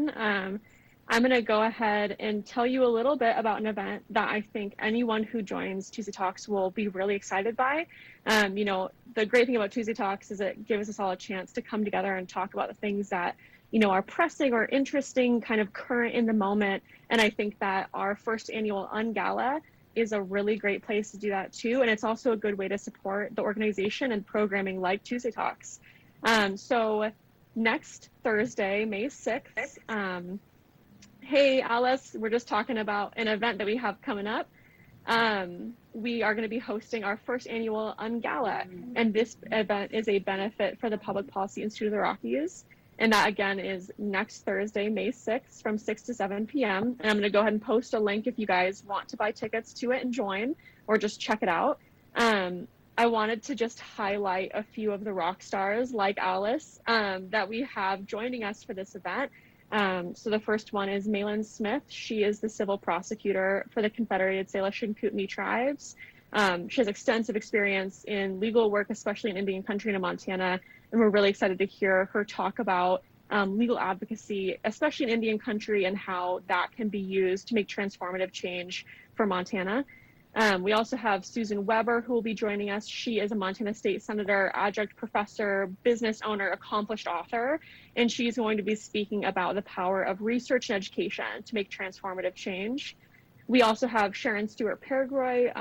discussion. I'm going to go ahead and tell you a little bit about an event that I think anyone who joins Tuesday Talks will be really excited by. The great thing about Tuesday Talks is it gives us all a chance to come together and talk about the things that, are pressing or interesting, kind of current in the moment. And I think that our first annual Ungala is a really great place to do that too. And it's also a good way to support the organization and programming like Tuesday Talks. So next Thursday, May 6th, hey, Alice, we're just talking about an event that we have coming up. We are going to be hosting our first annual Ungala, and this event is a benefit for the Public Policy Institute of the Rockies. And that, again, is next Thursday, May 6th from 6 to 7 p.m. And I'm going to go ahead and post a link if you guys want to buy tickets to it and join, or just check it out. I wanted to just highlight a few of the rock stars like Alice that we have joining us for this event. So the first one is Malin Smith. She is the civil prosecutor for the Confederated Salish and Kootenai tribes. She has extensive experience in legal work, especially in Indian country and in Montana. And we're really excited to hear her talk about legal advocacy, especially in Indian country, and how that can be used to make transformative change for Montana. We also have Susan Weber, who will be joining us. She is a Montana State Senator, adjunct professor, business owner, accomplished author, and she's going to be speaking about the power of research and education to make transformative change. We also have Sharon Stewart Paragroy.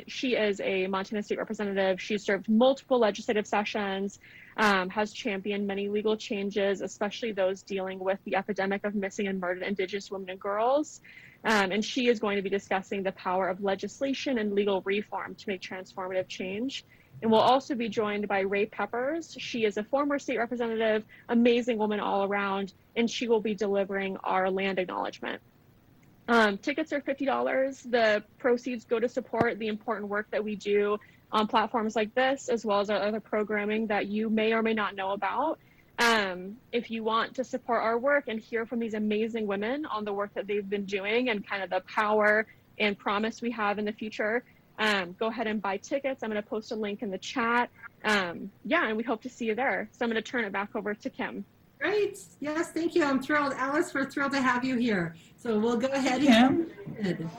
She is a Montana State representative. She's served multiple legislative sessions, has championed many legal changes, especially those dealing with the epidemic of missing and murdered Indigenous women and girls. And she is going to be discussing the power of legislation and legal reform to make transformative change. And we'll also be joined by Ray Peppers. She is a former state representative, amazing woman all around, and she will be delivering our land acknowledgement. Tickets are $50. The proceeds go to support the important work that we do on platforms like this, as well as our other programming that you may or may not know about. If you want to support our work and hear from these amazing women on the work that they've been doing and kind of the power and promise we have in the future, go ahead and buy tickets. I'm going to post a link in the chat. And we hope to see you there. So I'm going to turn it back over to Kim. Great. Yes, thank you. I'm thrilled. Alice, we're thrilled to have you here. So we'll go ahead and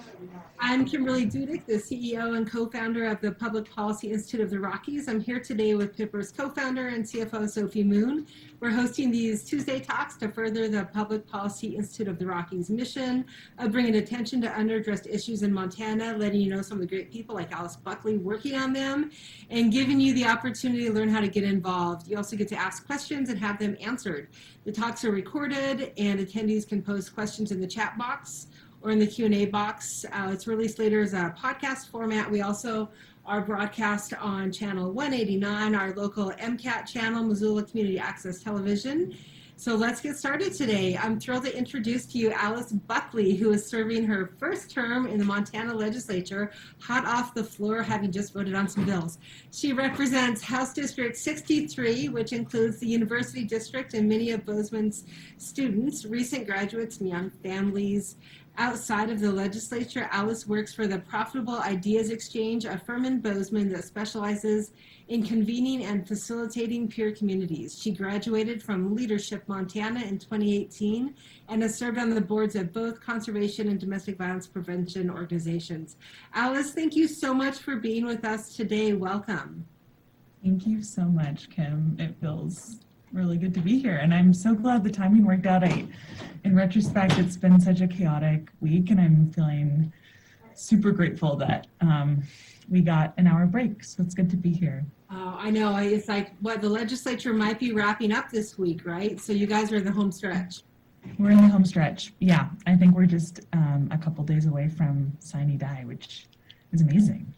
I'm Kimberly Dudick, the CEO and co-founder of the Public Policy Institute of the Rockies. I'm here today with Pipper's co-founder and CFO, Sophie Moon. We're hosting these Tuesday talks to further the Public Policy Institute of the Rockies mission of bringing attention to underaddressed issues in Montana, letting you know some of the great people like Alice Buckley working on them, and giving you the opportunity to learn how to get involved. You also get to ask questions and have them answered. The talks are recorded, and attendees can post questions in the chat box or in the Q&A box. It's released later as a podcast format. We also are broadcast on channel 189, our local MCAT channel, Missoula Community Access Television. So let's get started today. I'm thrilled to introduce to you Alice Buckley, who is serving her first term in the Montana legislature, hot off the floor, having just voted on some bills. She represents House District 63, which includes the University District and many of Bozeman's students, recent graduates, and young families. Outside of the legislature, Alice works for the Profitable Ideas Exchange, a firm in Bozeman that specializes in convening and facilitating peer communities. She graduated from Leadership Montana in 2018 and has served on the boards of both conservation and domestic violence prevention organizations. Alice, thank you so much for being with us today. Welcome. Thank you so much, Kim. It feels really good to be here, and I'm so glad the timing worked out. In retrospect, it's been such a chaotic week, and I'm feeling super grateful that we got an hour break, so it's good to be here. Oh, I know. It's like, what, the legislature might be wrapping up this week, right? So you guys are in the home stretch. We're in the home stretch. Yeah, I think we're just a couple days away from sine die, which is amazing.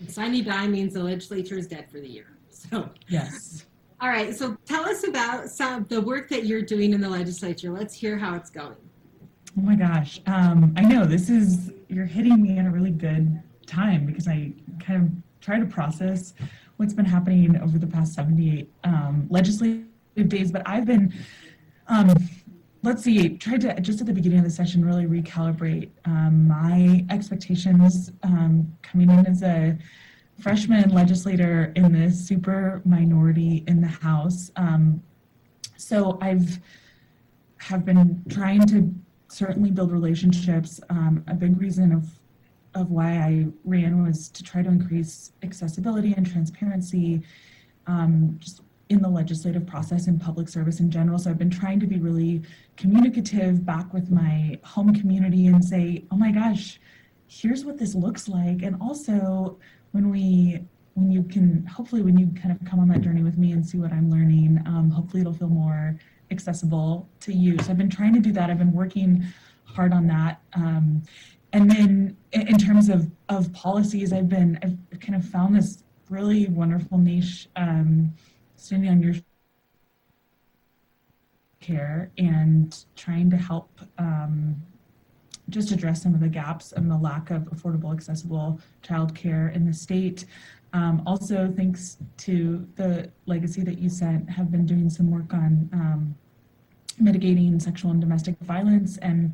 Sine die means the legislature is dead for the year. So yes. All right, so tell us about some of the work that you're doing in the legislature. Let's hear how it's going. Oh my gosh. I know you're hitting me at a really good time because I kind of try to process what's been happening over the past 78 legislative days, but I've been, tried to, just at the beginning of the session, really recalibrate my expectations coming in as a freshman legislator in the super minority in the House. So I've have been trying to certainly build relationships. A big reason of why I ran was to try to increase accessibility and transparency just in the legislative process and public service in general. So I've been trying to be really communicative back with my home community and say, oh my gosh, here's what this looks like. And also when you can, hopefully when you kind of come on that journey with me and see what I'm learning, hopefully it'll feel more accessible to you. So I've been trying to do that. I've been working hard on that. And then in terms of policies, I've kind of found this really wonderful niche standing on your care and trying to help just address some of the gaps and the lack of affordable, accessible childcare in the state. Also, thanks to the legacy that you sent, have been doing some work on mitigating sexual and domestic violence and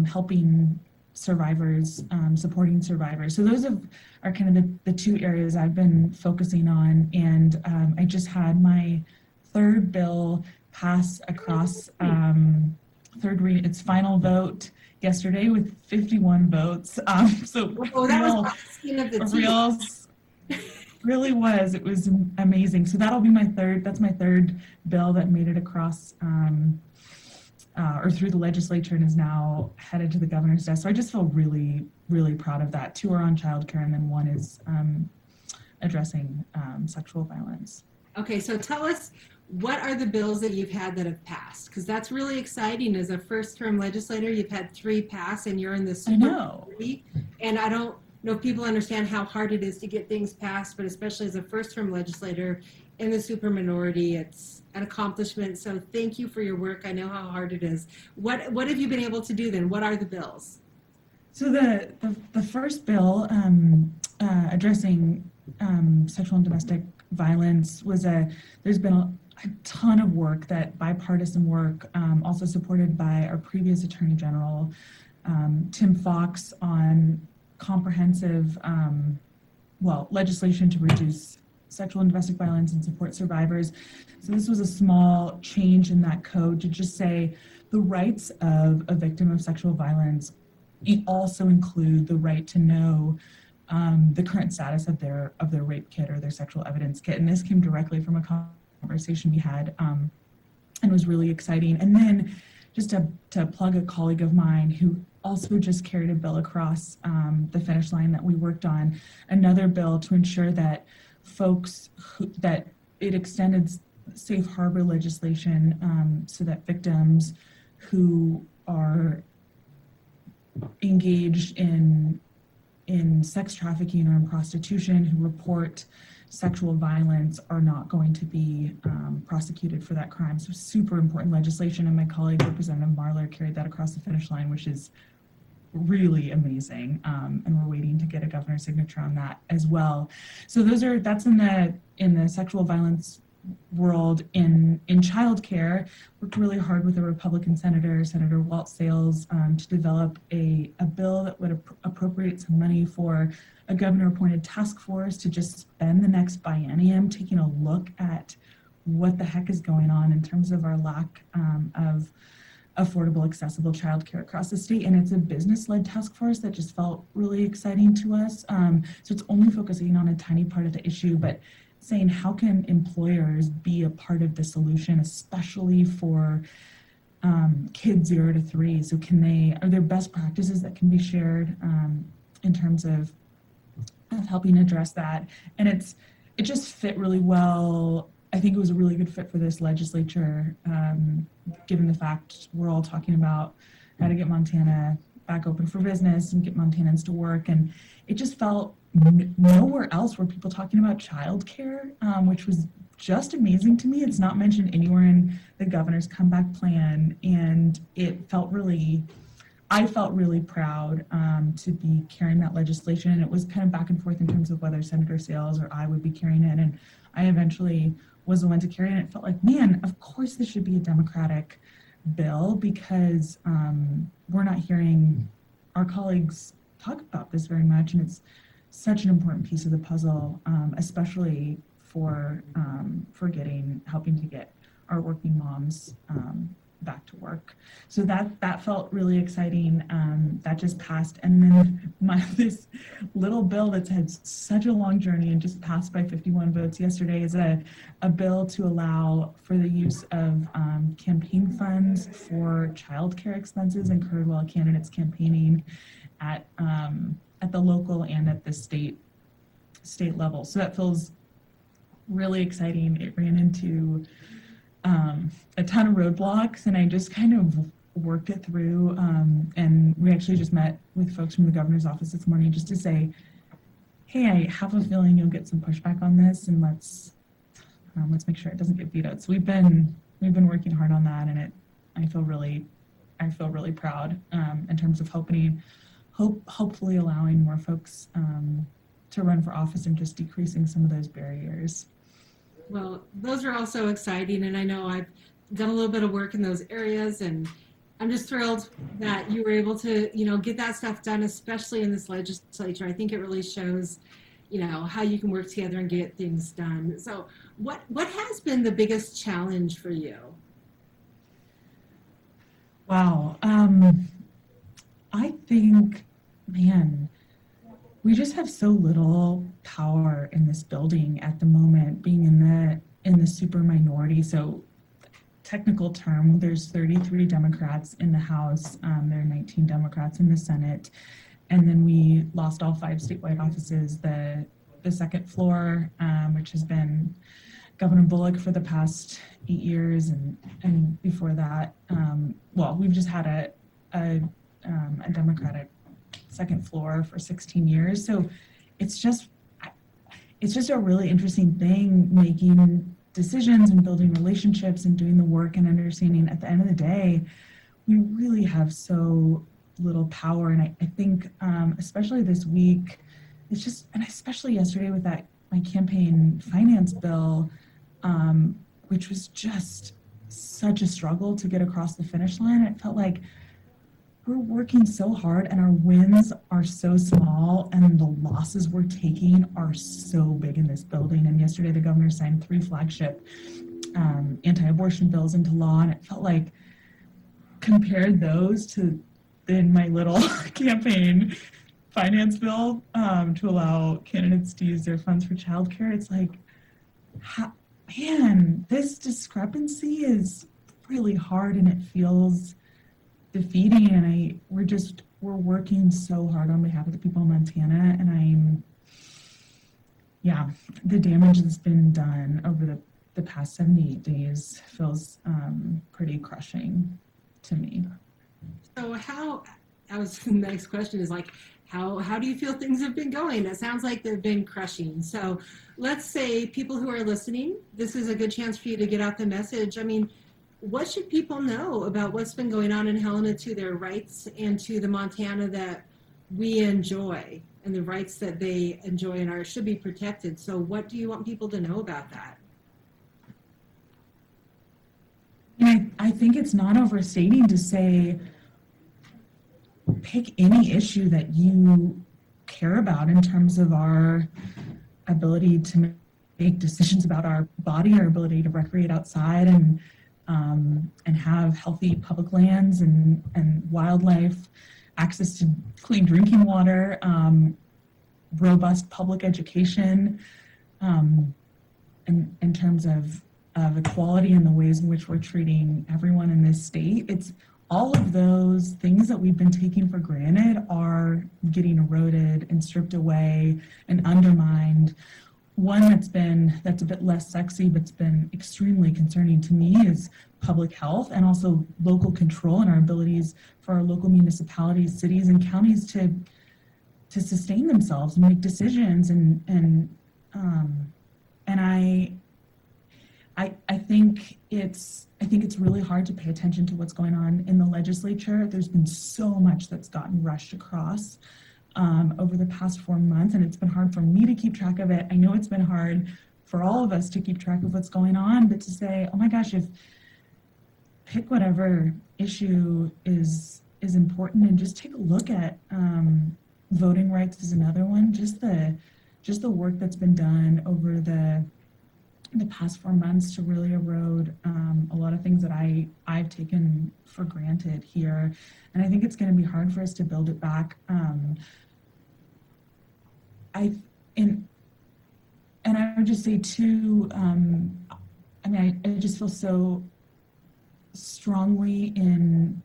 helping survivors, supporting survivors. So those are kind of the two areas I've been focusing on. And I just had my third bill pass across its final vote yesterday with 51 votes. So that was the skin of the teeth. Really was. It was amazing. So that'll be that's my third bill that made it across or through the legislature and is now headed to the governor's desk. So I just feel really, really proud of that. 2 are on childcare and then 1 is addressing sexual violence. Okay, so tell us, what are the bills that you've had that have passed? Because that's really exciting. As a first-term legislator, you've had 3 pass and you're in the super minority. And I don't know if people understand how hard it is to get things passed, but especially as a first-term legislator in the super minority, it's an accomplishment. So thank you for your work. I know how hard it is. What have you been able to do then? What are the bills? So the first bill addressing sexual and domestic violence there's been a ton of work, that bipartisan work, also supported by our previous Attorney General, Tim Fox, on comprehensive legislation to reduce sexual and domestic violence and support survivors. So this was a small change in that code to just say the rights of a victim of sexual violence also include the right to know the current status of their rape kit or their sexual evidence kit. And this came directly from a conversation we had and was really exciting. And then just to plug a colleague of mine who also just carried a bill across the finish line that we worked on, another bill to ensure that that it extended safe harbor legislation so that victims who are engaged in sex trafficking or in prostitution, who report sexual violence, are not going to be prosecuted for that crime. So super important legislation, and my colleague Representative Marler carried that across the finish line, which is really amazing, and we're waiting to get a governor's signature on that as well. So that's in the sexual violence world. In childcare, worked really hard with a Republican Senator Walt Sales, to develop a bill that would appropriate some money for a governor-appointed task force to just spend the next biennium taking a look at what the heck is going on in terms of our lack of affordable, accessible childcare across the state. And it's a business-led task force that just felt really exciting to us. So it's only focusing on a tiny part of the issue, but saying how can employers be a part of the solution, especially for kids 0 to 3. So are there best practices that can be shared in terms of helping address that? And it just fit really well. I think it was a really good fit for this legislature, given the fact we're all talking about how to get Montana back open for business and get Montanans to work. And it just felt nowhere else were people talking about childcare, which was just amazing to me. It's not mentioned anywhere in the governor's comeback plan. And I felt really proud to be carrying that legislation. And it was kind of back and forth in terms of whether Senator Sales or I would be carrying it. And I eventually was the one to carry it. And it felt like, man, of course this should be a Democratic bill, because we're not hearing our colleagues talk about this very much. And it's such an important piece of the puzzle, especially for helping to get our working moms back to work. So that felt really exciting. That just passed. And then this little bill that's had such a long journey and just passed by 51 votes yesterday is a bill to allow for the use of campaign funds for childcare expenses incurred while candidates campaigning at the local and at the state level. So that feels really exciting. It ran into a ton of roadblocks, and I just kind of worked it through. And we actually just met with folks from the governor's office this morning just to say, hey, I have a feeling you'll get some pushback on this, and let's make sure it doesn't get vetoed. So we've been working hard on that, and I feel really proud in terms of hopefully allowing more folks to run for office and just decreasing some of those barriers. Well, those are also exciting, and I know I've done a little bit of work in those areas, and I'm just thrilled that you were able to, get that stuff done, especially in this legislature. I think it really shows, how you can work together and get things done. So what has been the biggest challenge for you? Wow. I think, man, we just have so little power in this building at the moment, being in the super minority. So technical term, there's 33 Democrats in the House. There are 19 Democrats in the Senate. And then we lost all 5 statewide offices. The second floor, which has been Governor Bullock for the past 8 years. And before that, we've just had a Democratic second floor for 16 years. So it's just a really interesting thing, making decisions and building relationships and doing the work and understanding at the end of the day, we really have so little power. And I think, especially this week, and especially yesterday with my campaign finance bill, which was just such a struggle to get across the finish line. It felt like we're working so hard and our wins are so small and the losses we're taking are so big in this building. And yesterday the governor signed 3 flagship anti-abortion bills into law, and it felt like, compared those to in my little campaign finance bill to allow candidates to use their funds for childcare, it's like, man, this discrepancy is really hard and it feels defeating. And we're working so hard on behalf of the people of Montana, and the damage that's been done over the past 78 days feels pretty crushing to me. So the next question is like, how do you feel things have been going? It sounds like they've been crushing. So let's say people who are listening, this is a good chance for you to get out the message. I mean, what should people know about what's been going on in Helena to their rights and to the Montana that we enjoy and the rights that they enjoy and should be protected? So what do you want people to know about that? I think it's not overstating to say, pick any issue that you care about in terms of our ability to make decisions about our body, our ability to recreate outside and have healthy public lands and wildlife, access to clean drinking water, robust public education, in terms of equality and the ways in which we're treating everyone in this state. It's all of those things that we've been taking for granted are getting eroded and stripped away and undermined. One that's a bit less sexy, but's been extremely concerning to me is public health and also local control and our abilities for our local municipalities, cities, and counties to sustain themselves and make decisions. I think it's really hard to pay attention to what's going on in the legislature. There's been so much that's gotten rushed across over the past 4 months, and it's been hard for me to keep track of it. I know it's been hard for all of us to keep track of what's going on, but to say, oh my gosh, pick whatever issue is important and just take a look at voting rights is another one. Just the work that's been done over the the past 4 months to really erode a lot of things that I've taken for granted here. And I think it's going to be hard for us to build it back. I and I would just say too, I mean, I just feel so strongly in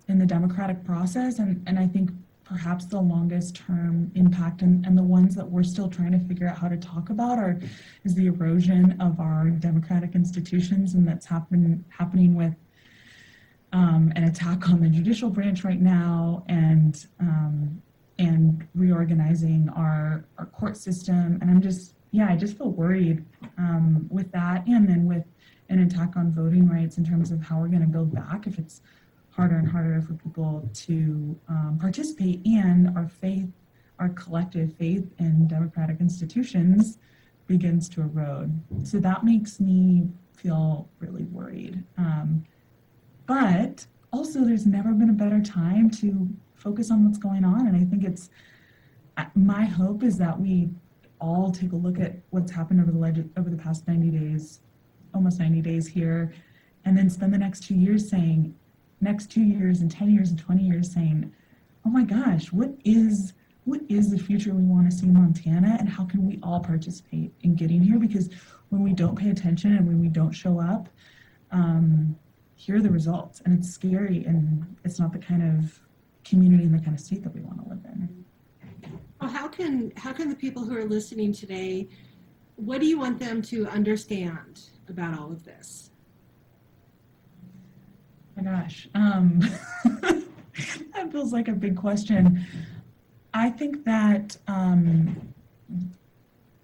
the democratic process, and I think perhaps the longest term impact and the ones that we're still trying to figure out how to talk about is the erosion of our democratic institutions, and that's happening with an attack on the judicial branch right now, and reorganizing our court system. And I just feel worried with that, and then with an attack on voting rights in terms of how we're going to build back if it's harder and harder for people to participate, and our collective faith in democratic institutions begins to erode. So that makes me feel really worried. But also, there's never been a better time to focus on what's going on. And I think my hope is that we all take a look at what's happened over the past 90 days, almost 90 days here, and then spend the next 2 years and 10 years and 20 years saying, oh my gosh, what is the future we want to see in Montana, and how can we all participate in getting here? Because when we don't pay attention and when we don't show up, here are the results, and it's scary, and it's not the kind of community and the kind of state that we want to live in. Well, how can the people who are listening today, what do you want them to understand about all of this? Oh my gosh, that feels like a big question. I think that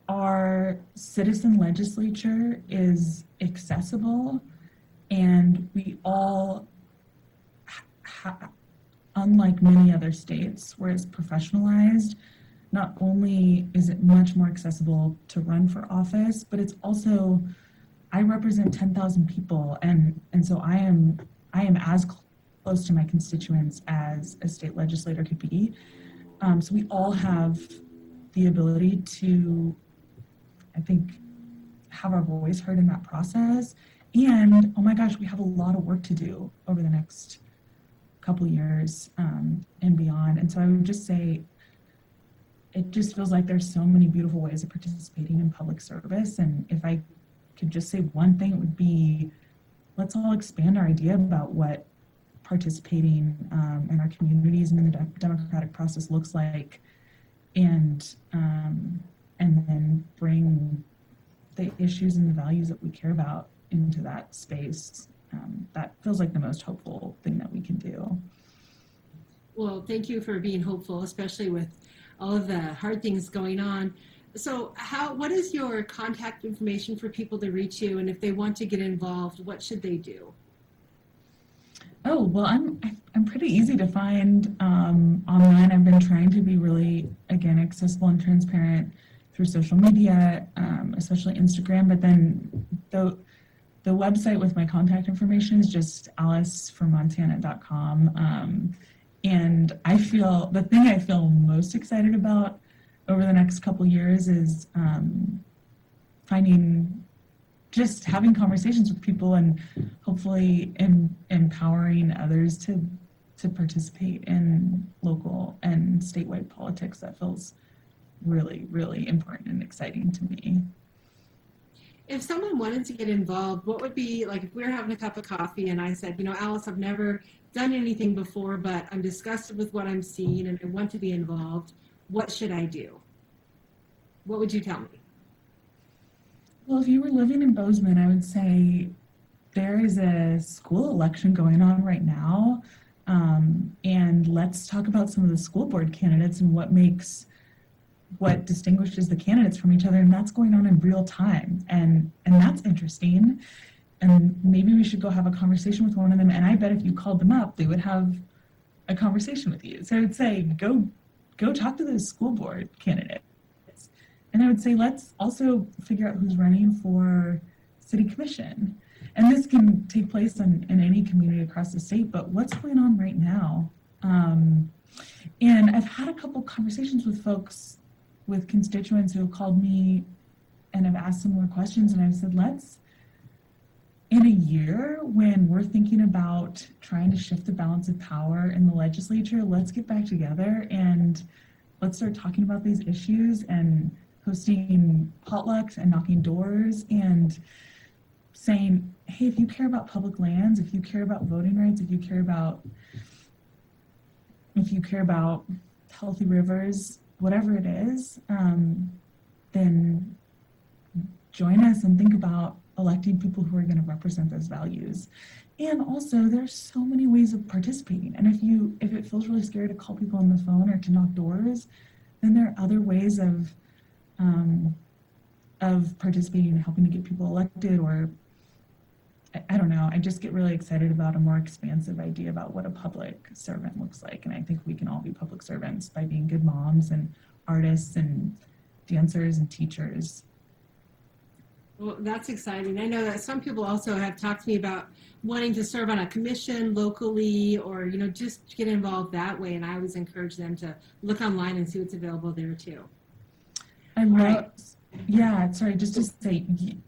our citizen legislature is accessible, and we all, unlike many other states where it's professionalized, not only is it much more accessible to run for office, but it's also, I represent 10,000 people, and so I am as close to my constituents as a state legislator could be. So we all have the ability to, I think, have our voice heard in that process. And oh my gosh, we have a lot of work to do over the next couple years and beyond. And so I would just say, it just feels like there's so many beautiful ways of participating in public service. And if I could just say one thing, it would be, let's all expand our idea about what participating in our communities and in the democratic process looks like, and then bring the issues and the values that we care about into that space. That feels like the most hopeful thing that we can do. Well, thank you for being hopeful, especially with all of the hard things going on. So what is your contact information for people to reach you? And if they want to get involved, what should they do? Oh, well, I'm pretty easy to find online. I've been trying to be really, again, accessible and transparent through social media, especially Instagram. But then the website with my contact information is just aliceformontana.com. And the thing I feel most excited about over the next couple years is having conversations with people, and hopefully empowering others to participate in local and statewide politics. That feels really, really important and exciting to me. If someone wanted to get involved, what would be, like, if we were having a cup of coffee and I said, Alice, I've never done anything before, but I'm disgusted with what I'm seeing and I want to be involved, what should I do? What would you tell me? Well, if you were living in Bozeman, I would say there is a school election going on right now. And let's talk about some of the school board candidates and what distinguishes the candidates from each other. And that's going on in real time. And that's interesting. And maybe we should go have a conversation with one of them. And I bet if you called them up, they would have a conversation with you. So I would say, go talk to those school board candidates. And I would say, let's also figure out who's running for city commission. And this can take place in any community across the state, but what's going on right now? And I've had a couple conversations with folks, with constituents who have called me I've asked some more questions, and I've said, let's, in a year when we're thinking about trying to shift the balance of power in the legislature, let's get back together and let's start talking about these issues and hosting potlucks and knocking doors and saying, hey, if you care about public lands, if you care about voting rights, if you care about healthy rivers, whatever it is, then join us and think about electing people who are going to represent those values. And also, there's so many ways of participating. And if it feels really scary to call people on the phone or to knock doors, then there are other ways of participating and helping to get people elected. Or I don't know. I just get really excited about a more expansive idea about what a public servant looks like. And I think we can all be public servants by being good moms and artists and dancers and teachers. Well, that's exciting. I know that some people also have talked to me about wanting to serve on a commission locally or, just get involved that way. And I always encourage them to look online and see what's available there too. I love, sorry, just to say,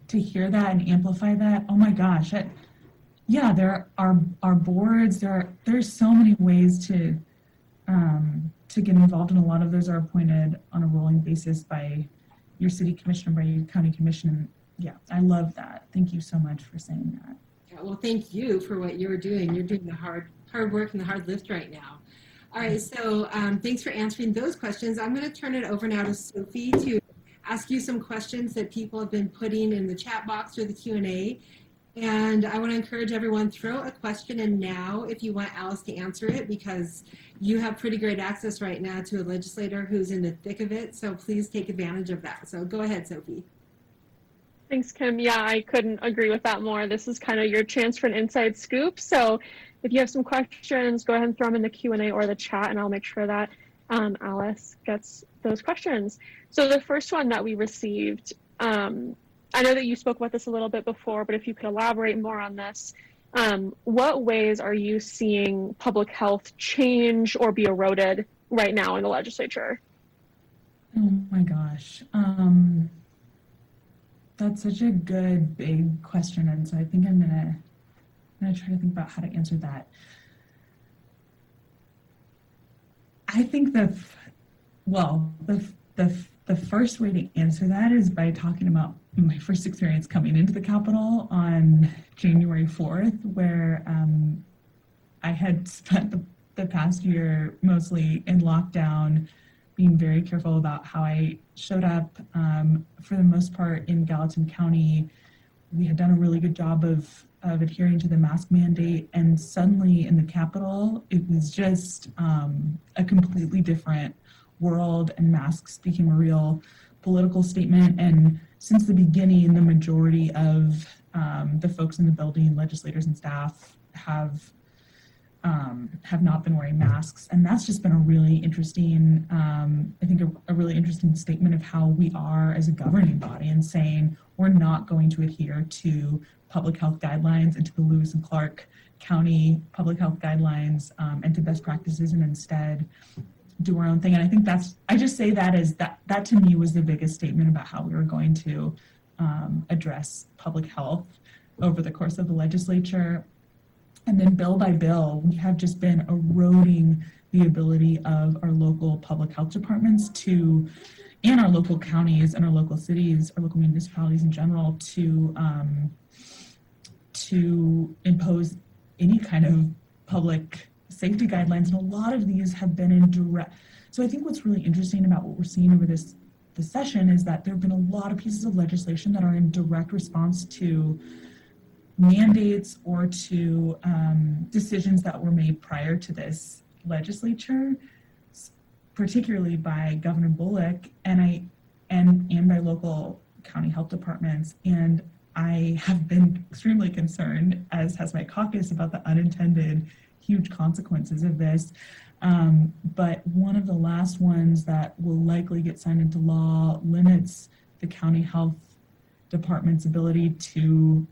to hear that and amplify that, oh my gosh. There are boards, there's so many ways to get involved, and a lot of those are appointed on a rolling basis by your city commission or by your county commission. Yeah, I love that. Thank you so much for saying that. Yeah, well, thank you for what you're doing. You're doing the hard work and the hard lift right now. All right, so thanks for answering those questions. I'm going to turn it over now to Sophie to ask you some questions that people have been putting in the chat box or the Q&A. And I want to encourage everyone, throw a question in now if you want Alice to answer it, because you have pretty great access right now to a legislator who's in the thick of it. So please take advantage of that. So go ahead, Sophie. Thanks, Kim. Yeah, I couldn't agree with that more. This is kind of your chance for an inside scoop. So if you have some questions, go ahead and throw them in the Q&A or the chat, and I'll make sure that Alice gets those questions. So the first one that we received, I know that you spoke about this a little bit before, but if you could elaborate more on this, what ways are you seeing public health change or be eroded right now in the legislature? Oh my gosh. That's such a good, big question. And so I think I'm gonna try to think about how to answer that. I think the first way to answer that is by talking about my first experience coming into the Capitol on January 4th, where I had spent the past year mostly in lockdown, being very careful about how I showed up. For the most part in Gallatin County, we had done a really good job of adhering to the mask mandate, and suddenly in the Capitol, it was just a completely different world, and masks became a real political statement. And since the beginning, the majority of the folks in the building, legislators and staff, have not been wearing masks. And that's just been a really interesting, I think a really interesting statement of how we are as a governing body, and saying we're not going to adhere to public health guidelines and to the Lewis and Clark County public health guidelines and to best practices, and instead do our own thing. And I think I just say that as that to me was the biggest statement about how we were going to address public health over the course of the legislature. And then bill by bill, we have just been eroding the ability of our local public health departments and our local counties and our local cities, our local municipalities in general, to impose any kind of public safety guidelines. And a lot of these have been in direct. So I think what's really interesting about what we're seeing over this session is that there have been a lot of pieces of legislation that are in direct response to mandates or to decisions that were made prior to this legislature, particularly by Governor Bullock and by local county health departments. And I have been extremely concerned, as has my caucus, about the unintended huge consequences of this. But one of the last ones that will likely get signed into law limits the county health department's ability to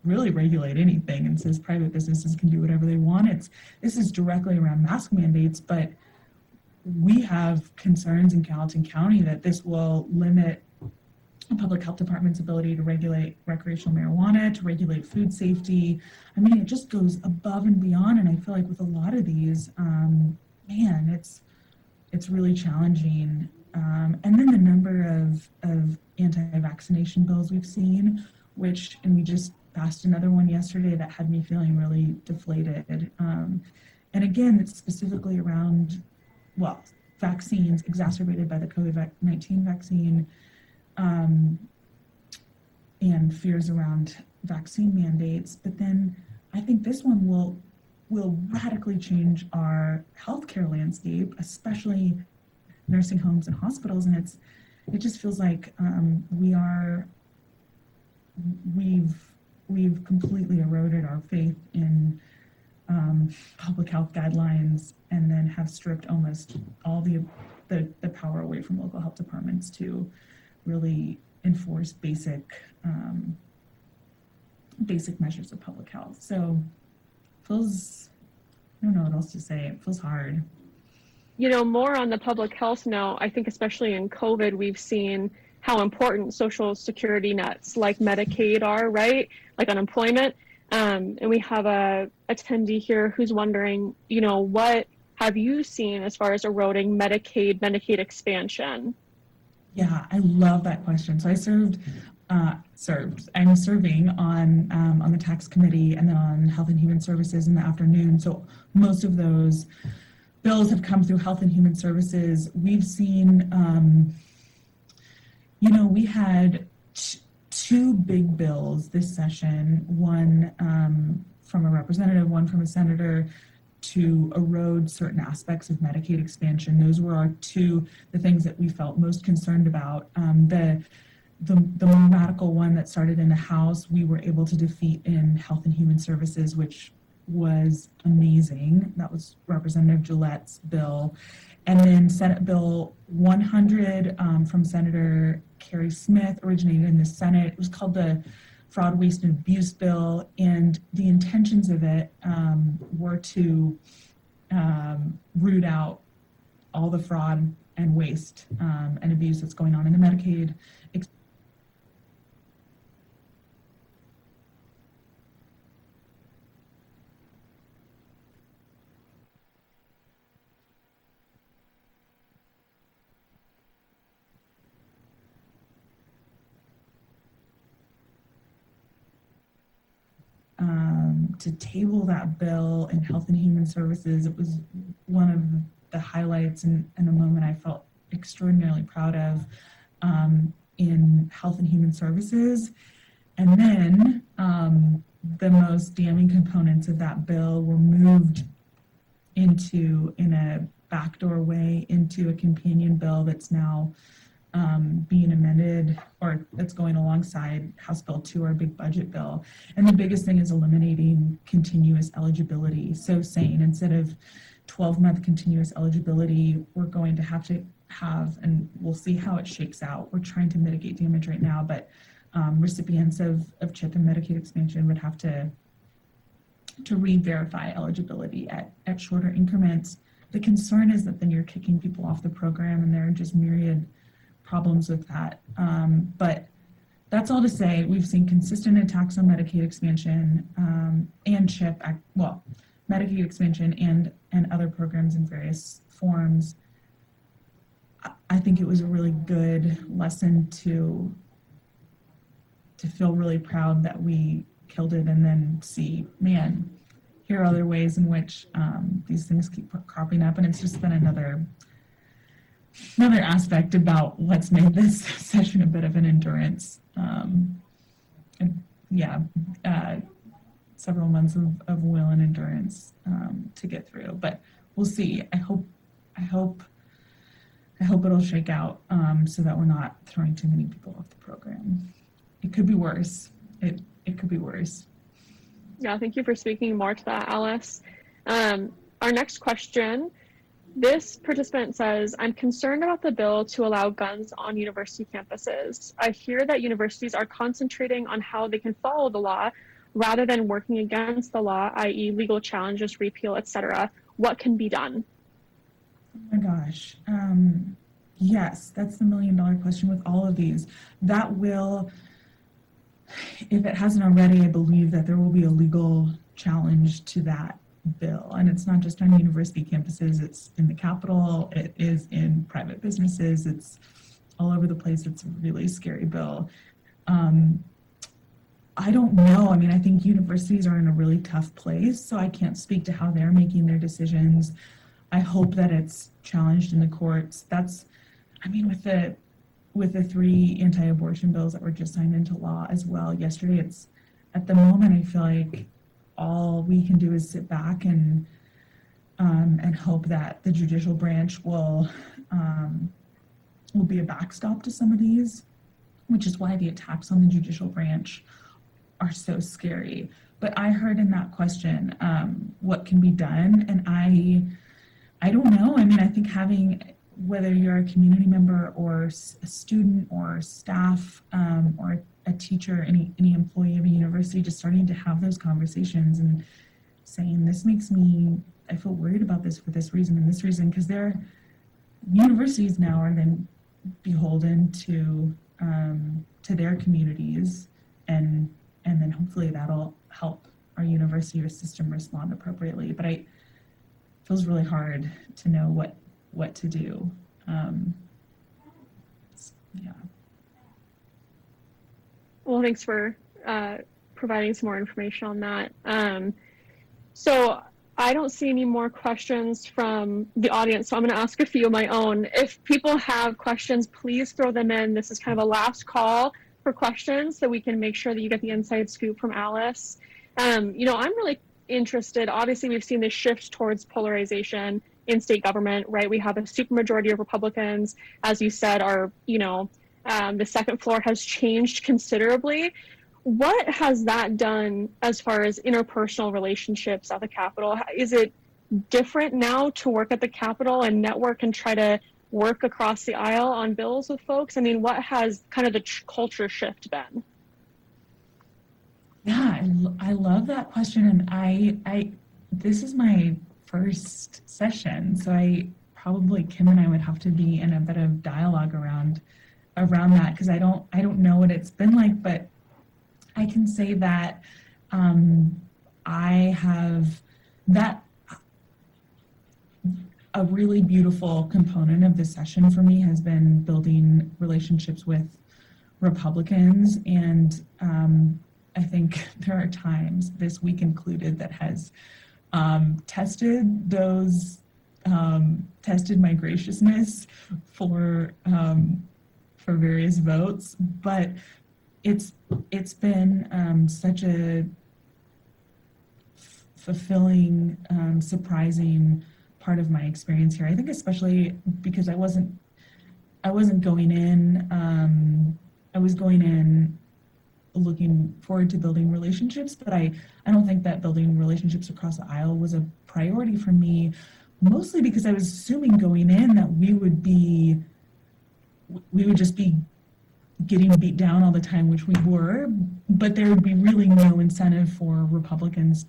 really regulate anything, and says private businesses can do whatever they want. This is directly around mask mandates, but we have concerns in Gallatin County that this will limit public health department's ability to regulate recreational marijuana, to regulate food safety. I mean, it just goes above and beyond. And I feel like with a lot of these, man, it's really challenging. And then the number of anti-vaccination bills we've seen, and we just passed another one yesterday that had me feeling really deflated. And again, it's specifically around, well, vaccines exacerbated by the COVID-19 vaccine, and fears around vaccine mandates. But then I think this one will radically change our healthcare landscape, especially nursing homes and hospitals. And it just feels like we've completely eroded our faith in public health guidelines, and then have stripped almost all the power away from local health departments to really enforce basic measures of public health. So I don't know what else to say. It feels hard. More on the public health note, I think especially in COVID, we've seen how important social security nets like Medicaid are, right? Like unemployment. And we have a attendee here who's wondering, what have you seen as far as eroding Medicaid expansion? Yeah, I love that question. So I'm serving on the tax committee and then on Health and Human Services in the afternoon. So most of those bills have come through Health and Human Services. We've seen, we had two big bills this session, one from a representative, one from a senator, to erode certain aspects of Medicaid expansion. Those were the things that we felt most concerned about. The more radical one that started in the House, we were able to defeat in Health and Human Services, which was amazing. That was Representative Gillette's bill. And then Senate Bill 100 from Senator Carrie Smith originated in the Senate. It was called the Fraud, Waste, and Abuse Bill. And the intentions of it were to root out all the fraud and waste and abuse that's going on in the Medicaid. To table that bill in Health and Human Services, it was one of the highlights and a moment I felt extraordinarily proud of in Health and Human Services. And then the most damning components of that bill were moved in a backdoor way into a companion bill that's now being amended, or that's going alongside House Bill 2, our big budget bill. And the biggest thing is eliminating continuous eligibility. So saying instead of 12-month continuous eligibility, we're going to have, and we'll see how it shakes out. We're trying to mitigate damage right now, but recipients of CHIP and Medicaid expansion would have to re-verify eligibility at shorter increments. The concern is that then you're kicking people off the program, and there are just myriad problems with that. But that's all to say, we've seen consistent attacks on Medicaid expansion and CHIP, Medicaid expansion and other programs in various forms. I think it was a really good lesson to feel really proud that we killed it, and then see, man, here are other ways in which these things keep cropping up. And it's just been another aspect about what's made this session a bit of an endurance. Several months of will and endurance to get through, but we'll see. I hope it'll shake out so that we're not throwing too many people off the program. It could be worse. It could be worse. Yeah, thank you for speaking more to that, Alice. Our next question. This participant says, I'm concerned about the bill to allow guns on university campuses. I hear that universities are concentrating on how they can follow the law rather than working against the law, i.e. legal challenges, repeal, etc. What can be done? Oh my gosh. Yes, that's the million-dollar question with all of these. That will, if it hasn't already, I believe that there will be a legal challenge to that bill. And it's not just on university campuses, it's in the Capitol, it is in private businesses, it's all over the place. It's a really scary bill. Um, I don't know. I mean, I think universities are in a really tough place, so I can't speak to how they're making their decisions. I hope that it's challenged in the courts. That's, I mean, with the three anti-abortion bills that were just signed into law as well yesterday, it's at the moment I feel like all we can do is sit back and hope that the judicial branch will be a backstop to some of these, which is why the attacks on the judicial branch are so scary. But I heard in that question what can be done, and I don't know. I mean, I think having, whether you're a community member or a student or staff or a teacher, any employee of a university, just starting to have those conversations and saying, this makes me, I feel worried about this for this reason and this reason, because their universities now are then beholden to their communities, and then hopefully that'll help our university or system respond appropriately. But it feels really hard to know what to do. Yeah. Well, thanks for providing some more information on that. So I don't see any more questions from the audience, so I'm going to ask a few of my own. If people have questions, please throw them in. This is kind of a last call for questions so we can make sure that you get the inside scoop from Alice. I'm really interested. Obviously, we've seen this shift towards polarization in state government, right? We have a supermajority of Republicans, as you said, the second floor has changed considerably. What has that done as far as interpersonal relationships at the Capitol? Is it different now to work at the Capitol and network and try to work across the aisle on bills with folks? I mean, what has kind of the culture shift been? Yeah, I love that question, and I this is my first session, so Kim and I would have to be in a bit of dialogue around that, because I don't know what it's been like, but I can say that I have that a really beautiful component of this session for me has been building relationships with Republicans, and I think there are times, this week included, that has tested my graciousness for various votes, but it's been such a fulfilling, surprising part of my experience here. I think especially because I wasn't going in. I was going in looking forward to building relationships, but I don't think that building relationships across the aisle was a priority for me, mostly because I was assuming going in that we would just be getting beat down all the time, which we were, but there would be really no incentive for Republicans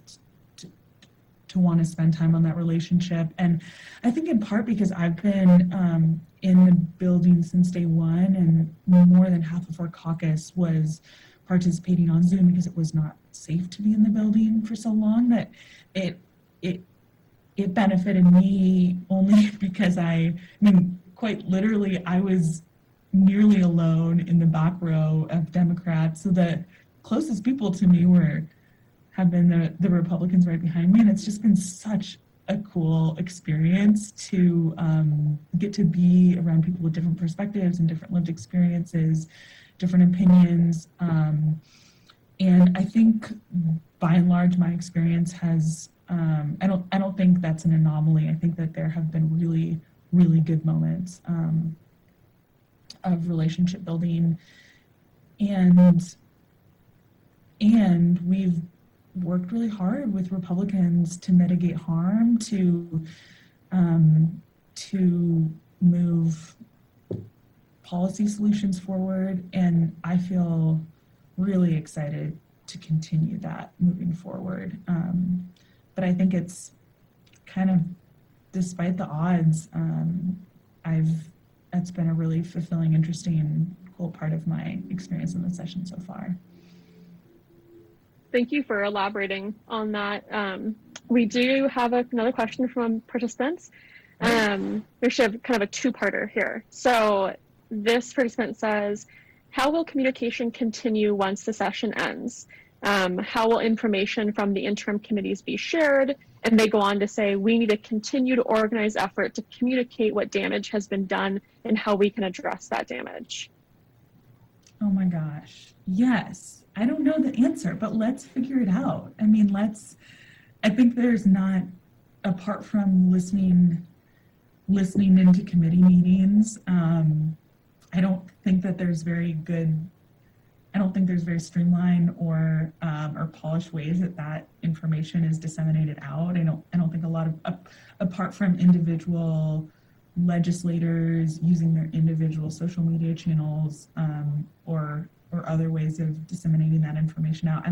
to want to spend time on that relationship. And I think in part because I've been in the building since day one, and more than half of our caucus was participating on Zoom because it was not safe to be in the building for so long, that it benefited me only because I mean, quite literally, I was nearly alone in the back row of Democrats. So the closest people to me have been the Republicans right behind me. And it's just been such a cool experience to get to be around people with different perspectives and different lived experiences, different opinions. And I think by and large, my experience has, I don't think that's an anomaly. I think that there have been really, really good moments of relationship building, and we've worked really hard with Republicans to mitigate harm, to move policy solutions forward, and I feel really excited to continue that moving forward. But I think it's kind of, despite the odds, I've that's been a really fulfilling, interesting, cool part of my experience in the session so far. Thank you for elaborating on that. We do have another question from participants. We should have kind of a two-parter here. So this participant says, how will communication continue once the session ends? How will information from the interim committees be shared? And they go on to say, we need a continued organized effort to communicate what damage has been done and how we can address that damage. Oh my gosh, yes. I don't know the answer, but let's figure it out. I mean, I think there's not, apart from listening into committee meetings, I don't think there's very streamlined or polished ways that information is disseminated out. I don't think a lot of, apart from individual legislators using their individual social media channels or other ways of disseminating that information out,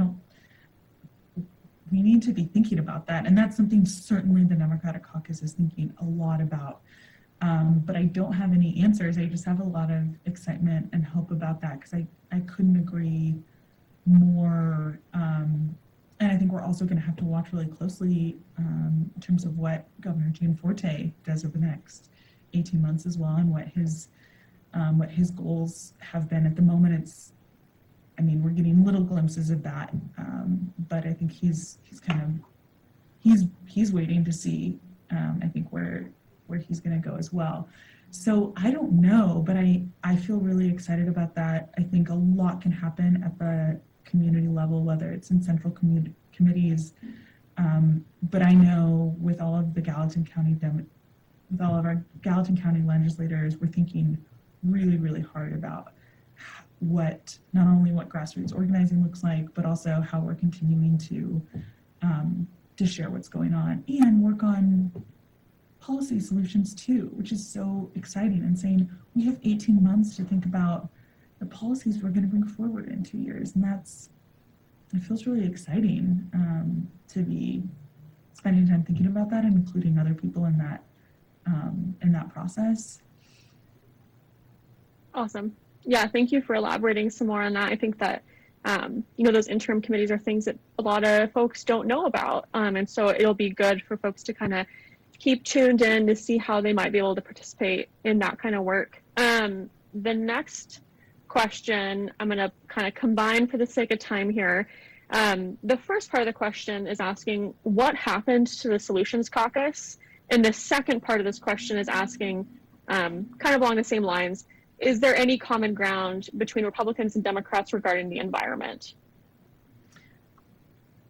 we need to be thinking about that. And that's something certainly the Democratic Caucus is thinking a lot about. But I don't have any answers. I just have a lot of excitement and hope about that, because I couldn't agree more. And I think we're also going to have to watch really closely in terms of what Governor Gianforte does over the next 18 months as well, and what his goals have been. At the moment, we're getting little glimpses of that, but I think he's waiting to see, I think, where he's going to go as well. So I don't know, but I feel really excited about that. I think a lot can happen at the community level, whether it's in central committees, but I know with all of our Gallatin County legislators, we're thinking really, really hard about not only what grassroots organizing looks like, but also how we're continuing to share what's going on and work on policy solutions too, which is so exciting, and saying we have 18 months to think about the policies we're going to bring forward in 2 years. And it feels really exciting to be spending time thinking about that and including other people in that process. Awesome. Yeah, thank you for elaborating some more on that. I think that, those interim committees are things that a lot of folks don't know about. And so it'll be good for folks to kind of keep tuned in to see how they might be able to participate in that kind of work. The next question, I'm going to kind of combine for the sake of time here. The first part of the question is asking what happened to the Solutions Caucus? And the second part of this question is asking, kind of along the same lines, is there any common ground between Republicans and Democrats regarding the environment?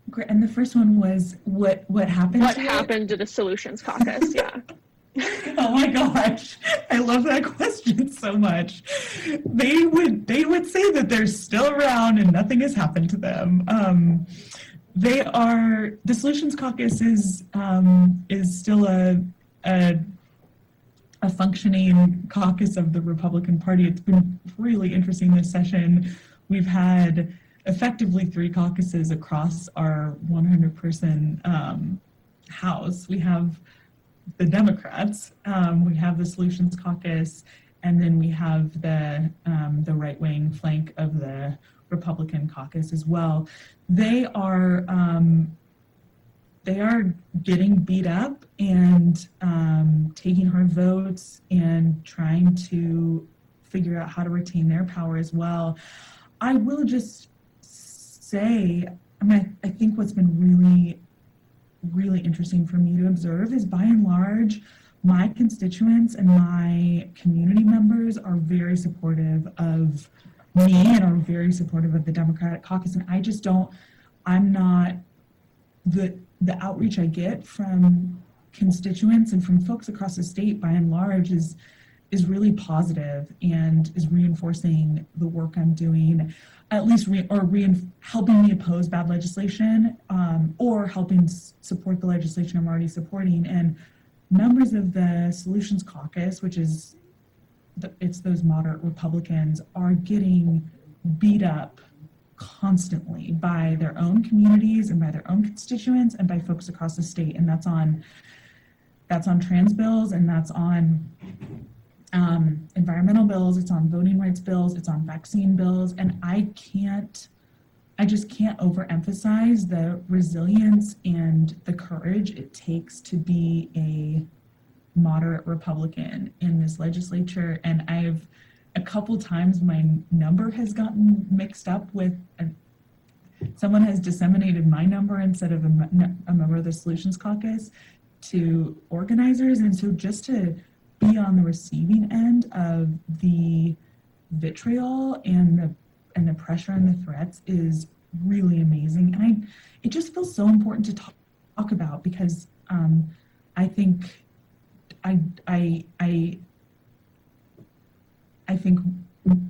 Great. And the first one was what happened? What happened to the Solutions Caucus? Yeah. Oh my gosh, I love that question so much. They would say that they're still around and nothing has happened to them. The Solutions Caucus is still a functioning caucus of the Republican Party. It's been really interesting this session. We've had effectively 3 caucuses across our 100-person House. We have the Democrats, we have the Solutions Caucus, and then we have the right-wing flank of the Republican caucus as well. They are getting beat up and taking hard votes and trying to figure out how to retain their power as well. I will just say, I think what's been really, really interesting for me to observe is, by and large, my constituents and my community members are very supportive of me and are very supportive of the Democratic caucus. And the outreach I get from constituents and from folks across the state, by and large, is really positive and is reinforcing the work I'm doing, at least helping me oppose bad legislation, or helping support the legislation I'm already supporting. And members of the Solutions Caucus, which is it's those moderate Republicans, are getting beat up constantly by their own communities and by their own constituents and by folks across the state. And that's on trans bills, and that's on environmental bills, it's on voting rights bills, it's on vaccine bills, and I just can't overemphasize the resilience and the courage it takes to be a moderate Republican in this legislature. And a couple times my number has gotten mixed up with someone has disseminated my number instead of a member of the Solutions Caucus to organizers. And so just to be on the receiving end of the vitriol and the pressure and the threats is really amazing. And it just feels so important to talk about because I think I think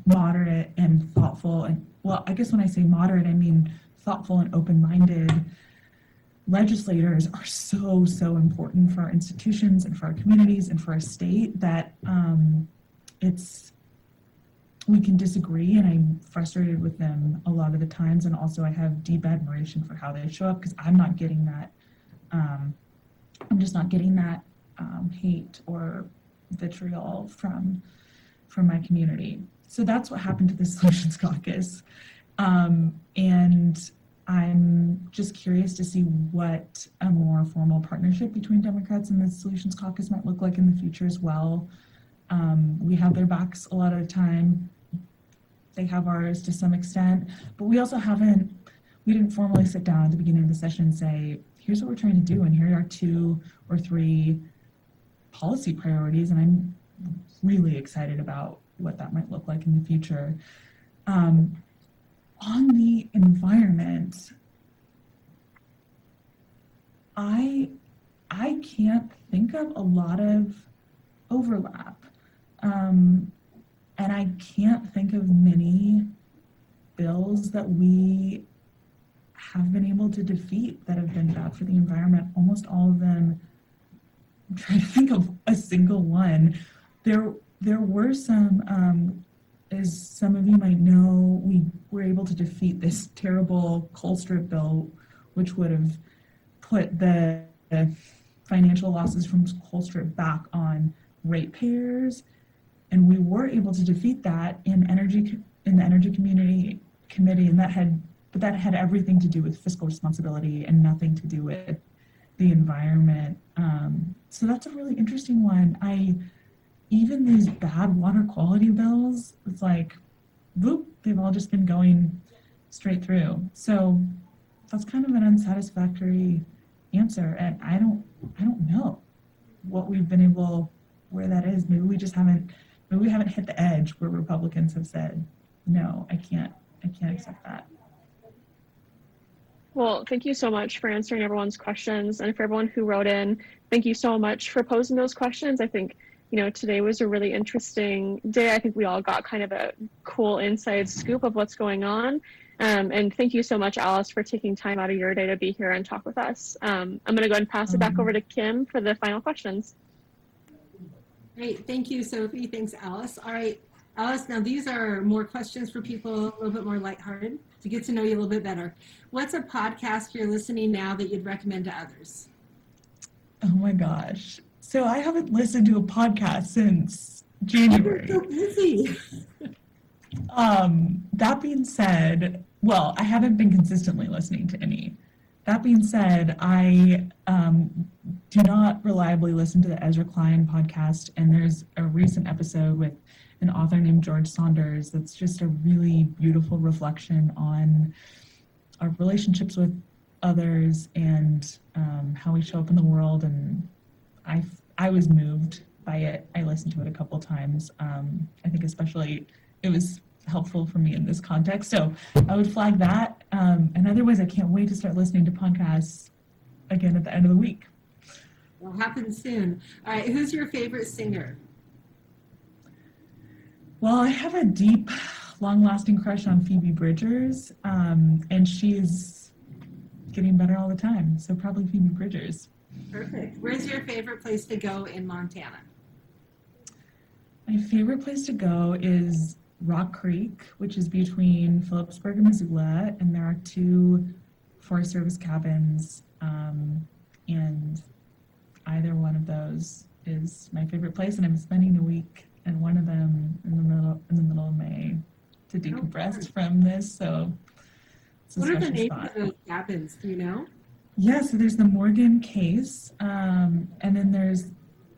moderate and thoughtful, and well, I guess when I say moderate, I mean thoughtful and open-minded legislators are so important for our institutions and for our communities and for our state that we can disagree, and I'm frustrated with them a lot of the times, and also I have deep admiration for how they show up because I'm not getting that I'm just not getting that hate or vitriol from my community. So that's what happened to the Solutions Caucus. And I'm just curious to see what a more formal partnership between Democrats and the Solutions Caucus might look like in the future as well. We have their backs a lot of the time. They have ours to some extent, but we also we didn't formally sit down at the beginning of the session and say, here's what we're trying to do, and here are 2 or 3 policy priorities, and I'm really excited about what that might look like in the future. On the environment, I can't think of a lot of overlap. And I can't think of many bills that we have been able to defeat that have been bad for the environment. Almost all of them, I'm trying to think of a single one. There were some, as some of you might know, we were able to defeat this terrible coal strip bill, which would have put the financial losses from coal strip back on ratepayers. And we were able to defeat that in the Energy Community Committee, and that had everything to do with fiscal responsibility and nothing to do with the environment. So that's a really interesting one. Even these bad water quality bills, it's like, whoop, they've all just been going straight through. So that's kind of an unsatisfactory answer, and I don't know what we've been able, where that is. Maybe we haven't hit the edge where Republicans have said, no, I can't accept that. Well, thank you so much for answering everyone's questions, and for everyone who wrote in, thank you so much for posing those questions. I think, today was a really interesting day. I think we all got kind of a cool inside scoop of what's going on. And thank you so much, Alice, for taking time out of your day to be here and talk with us. I'm going to go ahead and pass it back over to Kim for the final questions. Great. Thank you, Sophie. Thanks, Alice. All right, Alice, now these are more questions for people a little bit more lighthearted to get to know you a little bit better. What's a podcast you're listening now that you'd recommend to others? Oh my gosh. So I haven't listened to a podcast since January. You're so busy. That being said, well, I haven't been consistently listening to any. That being said, I do not reliably listen to the Ezra Klein podcast, and there's a recent episode with an author named George Saunders that's just a really beautiful reflection on our relationships with others and how we show up in the world, and I was moved by it. I listened to it a couple times. I think especially it was helpful for me in this context. So I would flag that. And otherwise, I can't wait to start listening to podcasts again at the end of the week. It'll happen soon. All right, who's your favorite singer? Well, I have a deep, long-lasting crush on Phoebe Bridgers, and she's getting better all the time. So probably Phoebe Bridgers. Perfect. Where's your favorite place to go in Montana? My favorite place to go is Rock Creek, which is between Phillipsburg and Missoula, and there are 2 Forest Service cabins, and either one of those is my favorite place, and I'm spending a week and one of them in the middle of May to decompress from this. So it's a What are the special names spot. of those cabins? Do you know? Yeah, so there's the Morgan Case, and then there's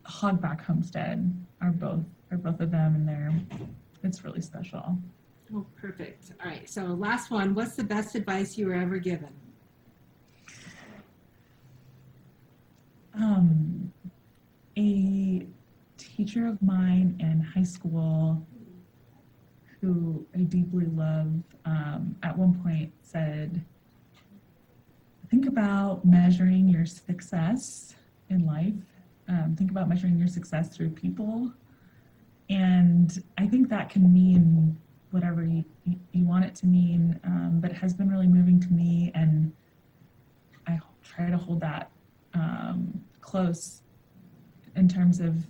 Hogback Homestead are both of them, and it's really special. Oh, perfect. All right. So last one. What's the best advice you were ever given? A teacher of mine in high school who I deeply love at one point said, think about measuring your success in life. Think about measuring your success through people. And I think that can mean whatever you want it to mean, but it has been really moving to me, and I try to hold that close in terms of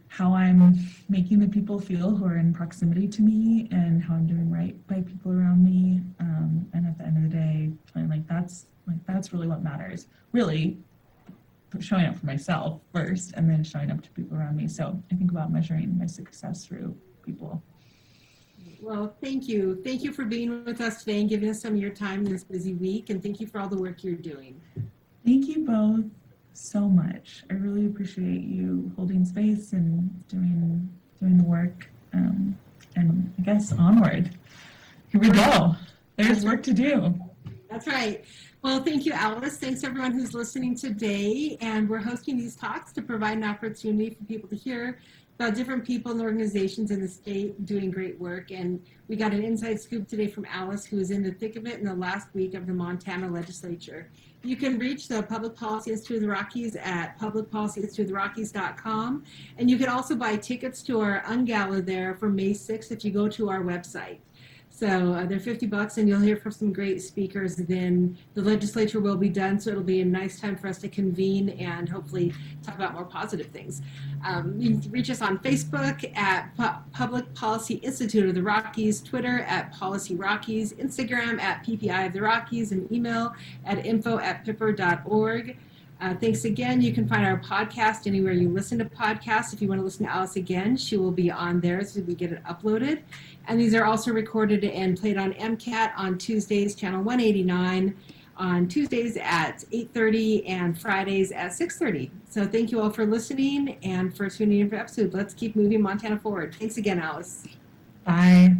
how I'm making the people feel who are in proximity to me and how I'm doing right by people around me. And at the end of the day, feeling like that's really what matters. Really showing up for myself first and then showing up to people around me. So I think about measuring my success through people. Well, thank you. Thank you for being with us today and giving us some of your time this busy week. And thank you for all the work you're doing. Thank you both so much. I really appreciate you holding space and doing the work. And I guess onward. Here we go. There's work to do. That's right. Well, thank you, Alice. Thanks everyone who's listening today. And we're hosting these talks to provide an opportunity for people to hear about different people and organizations in the state doing great work. And we got an inside scoop today from Alice, who is in the thick of it in the last week of the Montana legislature. You can reach the Public Policy Institute of the Rockies at publicpolicyinstituteoftherockies.com. And you can also buy tickets to our Ungala there for May 6th if you go to our website. So they're $50, and you'll hear from some great speakers. Then the legislature will be done, so it'll be a nice time for us to convene and hopefully talk about more positive things. You can reach us on Facebook at Public Policy Institute of the Rockies, Twitter at Policy Rockies, Instagram at PPI of the Rockies, and email at info@pipper.org. Thanks again. You can find our podcast anywhere you listen to podcasts. If you want to listen to Alice again, she will be on there as we get it uploaded. And these are also recorded and played on MCAT on Tuesdays, channel 189, on Tuesdays at 8:30 and Fridays at 6:30. So thank you all for listening and for tuning in for the episode. Let's keep moving Montana forward. Thanks again, Alice. Bye.